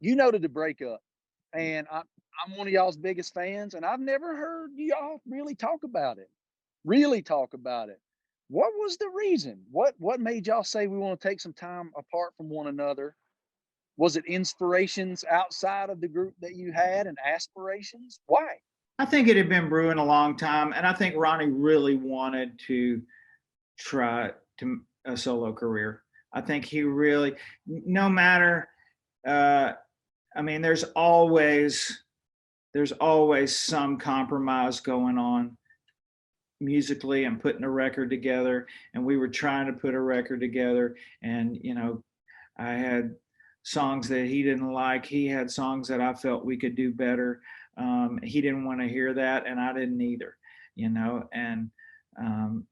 you noted the breakup, and I'm one of y'all's biggest fans, and I've never heard y'all really talk about it. Really talk about it. What was the reason? What made y'all say we want to take some time apart from one another? Was it inspirations outside of the group that you had and aspirations? Why? I think it had been brewing a long time, and I think Ronnie really wanted to try to a solo career. I think he really, no matter, uh, I mean, there's always some compromise going on musically and putting a record together. And we were trying to put a record together, and I had songs that he didn't like. He had songs that I felt we could do better. He didn't want to hear that, and I didn't either. And um,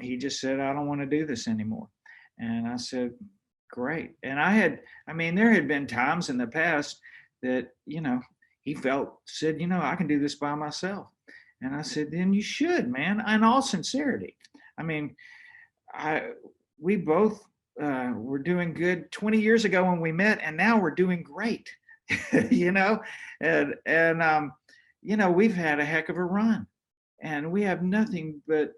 he just said, "I don't want to do this anymore." And I said, "Great." And I mean, there had been times in the past that he said, "I can do this by myself." And I said, "Then you should, man." In all sincerity, I mean, I we both were doing good 20 years ago when we met, and now we're doing great. you know, and we've had a heck of a run, and we have nothing but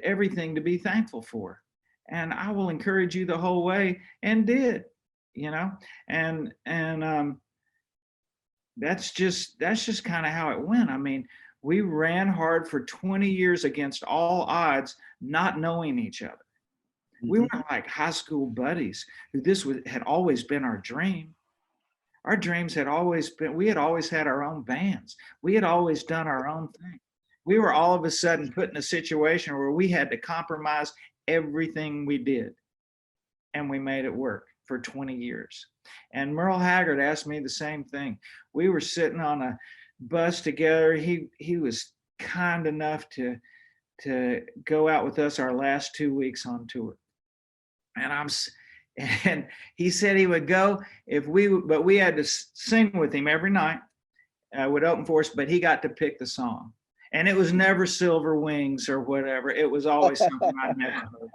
everything to be thankful for. And I will encourage you the whole way, and did, you know, and that's just kind of how it went. I mean, we ran hard for 20 years against all odds, not knowing each other. We Mhm. weren't like high school buddies who had always been our dream. Our dreams had always been, we had always had our own bands. We had always done our own thing. We were all of a sudden put in a situation where we had to compromise everything we did, and we made it work for 20 years. And Merle Haggard asked me the same thing. We were sitting on a bus together. He was kind enough to go out with us our last 2 weeks on tour. And and he said he would go but we had to sing with him every night, would open for us, but he got to pick the song. And it was never Silver Wings or whatever. It was always something I'd never heard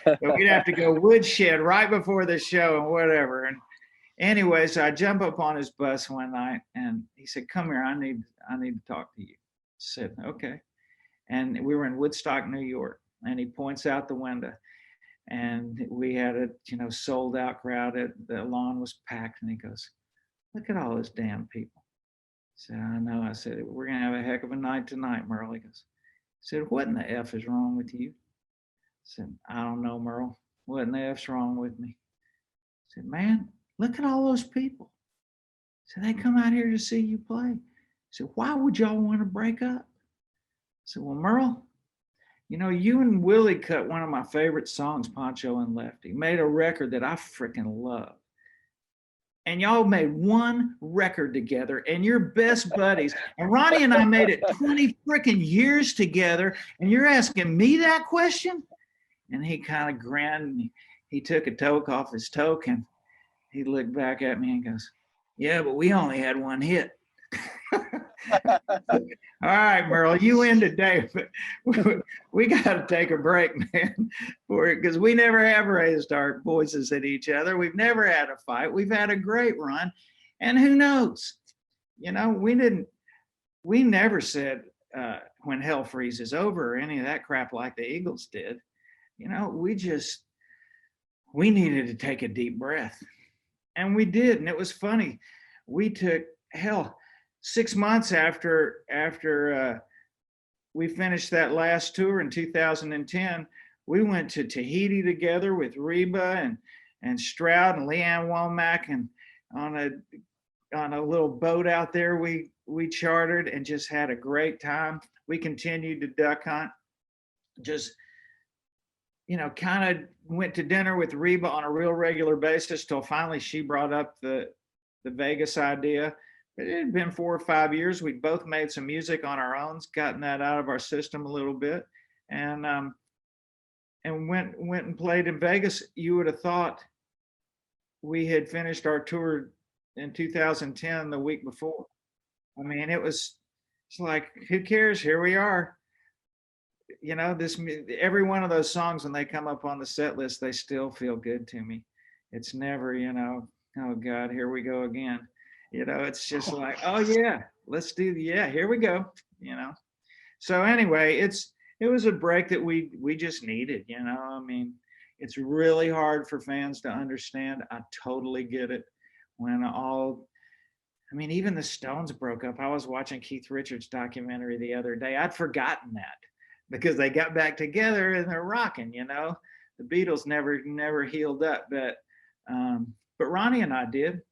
of. But we'd have to go Woodshed right before the show and whatever. And anyway, so I jump up on his bus one night, and he said, "Come here, I need to talk to you." I said, "Okay." And we were in Woodstock, New York, and he points out the window, and we had a sold out crowd. The lawn was packed, and he goes, "Look at all those damn people." I said, "I know." I said, "We're gonna have a heck of a night tonight, Merle." He goes, "Said, what in the F is wrong with you?" I said, "I don't know, Merle. What in the F's wrong with me?" I said, "Man, look at all those people." I said, "They come out here to see you play." I said, "Why would y'all want to break up?" I said, "Well, Merle, you and Willie cut one of my favorite songs, Poncho and Lefty, made a record that I freaking love. And y'all made one record together, and you're best buddies. And Ronnie and I made it 20 freaking years together, and you're asking me that question?" And he kind of grinned, and he took a toke off his toke, and he looked back at me and goes, "Yeah, but we only had one hit." All right, Merle, you in today, but we got to take a break, man, because we never have raised our voices at each other. We've never had a fight. We've had a great run, and who knows? We never said when hell freezes over or any of that crap like the Eagles did. We needed to take a deep breath, and we did, and it was funny. We took 6 months after we finished that last tour in 2010. We went to Tahiti together with Reba and Stroud and Leanne Womack, and on a little boat out there we chartered, and just had a great time. We continued to duck hunt, just kind of went to dinner with Reba on a real regular basis till finally she brought up the Vegas idea. It had been 4 or 5 years. We'd both made some music on our own, gotten that out of our system a little bit, and went and played in Vegas. You would have thought we had finished our tour in 2010 the week before. I mean, it's like, who cares? Here we are. Every one of those songs, when they come up on the set list, they still feel good to me. It's never, oh God, here we go again. It's just like, oh yeah, let's do, yeah, here we go. You know. So anyway, it was a break that we just needed. I mean, it's really hard for fans to understand. I totally get it. When all, I mean, even the Stones broke up. I was watching Keith Richards' documentary the other day. I'd forgotten that because they got back together and they're rocking. The Beatles never healed up, but Ronnie and I did.